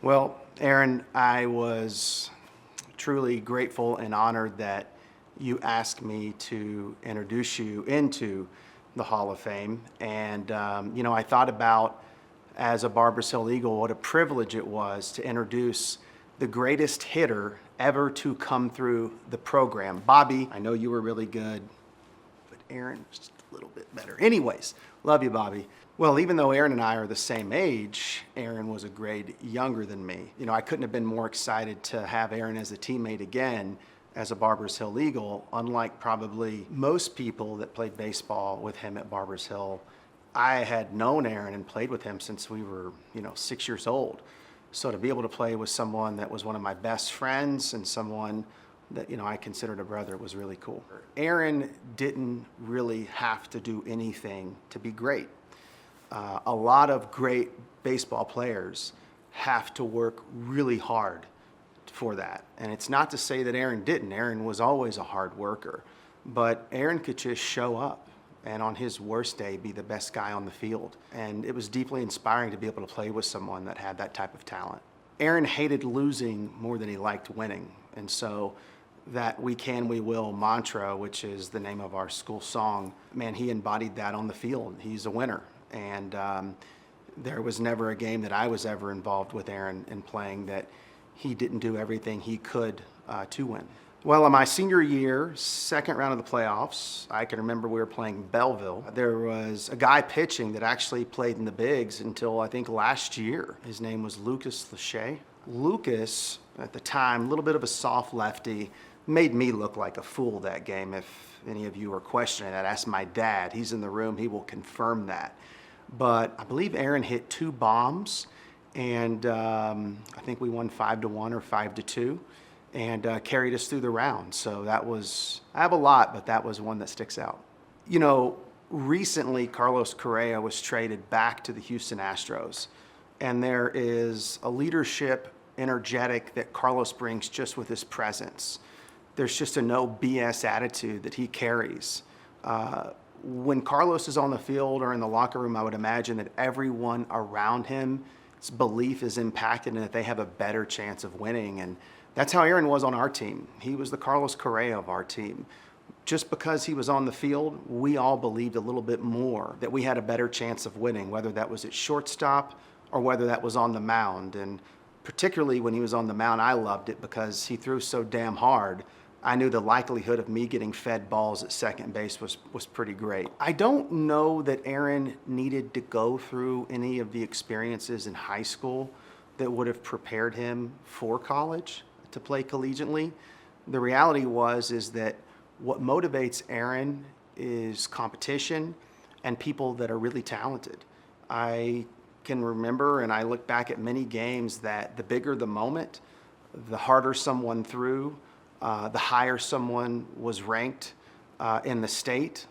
Well, Aaron, I was truly grateful and honored that you asked me to introduce you into the Hall of Fame. And, I thought about, as a Barbers Hill Eagle, what a privilege it was to introduce the greatest hitter ever to come through the program. Bobby, I know you were really good, but Aaron was just a little bit better. Anyways, love you, Bobby. Well, even though Aaron and I are the same age, Aaron was a grade younger than me. I couldn't have been more excited to have Aaron as a teammate again as a Barbers Hill Eagle. Unlike probably most people that played baseball with him at Barbers Hill, I had known Aaron and played with him since we were, 6 years old. So to be able to play with someone that was one of my best friends and someone that I considered a brother was really cool. Aaron didn't really have to do anything to be great. A lot of great baseball players have to work really hard for that. And it's not to say that Aaron didn't. Aaron was always a hard worker. But Aaron could just show up and on his worst day be the best guy on the field. And it was deeply inspiring to be able to play with someone that had that type of talent. Aaron hated losing more than he liked winning. And so that "we can, we will" mantra, which is the name of our school song, man, he embodied that on the field. He's a winner. And there was never a game that I was ever involved with Aaron in playing that he didn't do everything he could to win. Well, in my senior year, second round of the playoffs, I can remember we were playing Belleville. There was a guy pitching that actually played in the bigs until I think last year. His name was Lucas Lachey. Lucas, at the time, a little bit of a soft lefty, made me look like a fool that game. If any of you are questioning that, ask my dad. He's in the room. He will confirm that. But I believe Aaron hit 2 bombs, and I think we won 5-1 or 5-2, and carried us through the round. So that was, I have a lot, but that was one that sticks out. Recently Carlos Correa was traded back to the Houston Astros, and there is a leadership energetic that Carlos brings just with his presence. There's just a no BS attitude that he carries. When Carlos is on the field or in the locker room, I would imagine that everyone around him's belief is impacted and that they have a better chance of winning. And that's how Aaron was on our team. He was the Carlos Correa of our team. Just because he was on the field, we all believed a little bit more that we had a better chance of winning, whether that was at shortstop or whether that was on the mound. And particularly when he was on the mound, I loved it because he threw so damn hard. I knew the likelihood of me getting fed balls at second base was pretty great. I don't know that Aaron needed to go through any of the experiences in high school that would have prepared him for college to play collegiately. The reality is that what motivates Aaron is competition and people that are really talented. I can remember, and I look back at many games, that the bigger the moment, the harder someone threw, the higher someone was ranked in the state,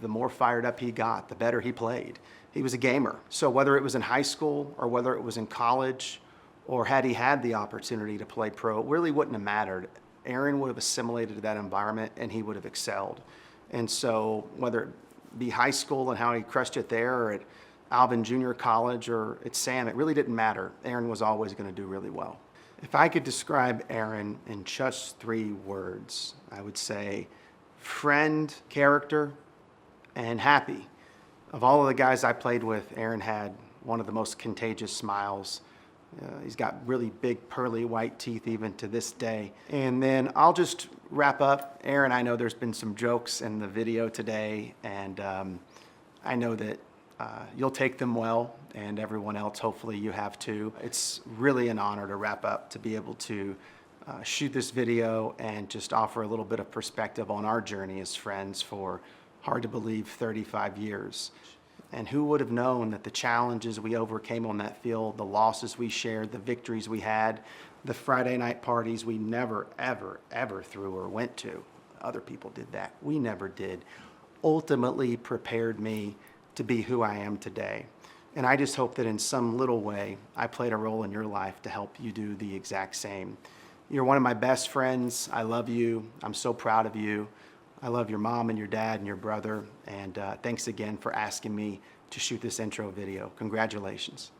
the more fired up he got, the better he played. He was a gamer. So whether it was in high school or whether it was in college, or had he had the opportunity to play pro, it really wouldn't have mattered. Aaron would have assimilated to that environment and he would have excelled. And so whether it be high school and how he crushed it there, or at Alvin Junior College, or at Sam, it really didn't matter. Aaron was always going to do really well. If I could describe Aaron in just 3 words, I would say friend, character, and happy. Of all of the guys I played with, Aaron had one of the most contagious smiles. He's got really big pearly white teeth even to this day. And then I'll just wrap up. Aaron, I know there's been some jokes in the video today, and I know that you'll take them well, and everyone else, hopefully you have too. It's really an honor to wrap up, to be able to shoot this video and just offer a little bit of perspective on our journey as friends for, hard to believe, 35 years. And who would have known that the challenges we overcame on that field, the losses we shared, the victories we had, the Friday night parties we never, ever, ever threw or went to. Other people did that. We never did. Ultimately prepared me to be who I am today. And I just hope that in some little way, I played a role in your life to help you do the exact same. You're one of my best friends. I love you. I'm so proud of you. I love your mom and your dad and your brother. And thanks again for asking me to shoot this intro video. Congratulations.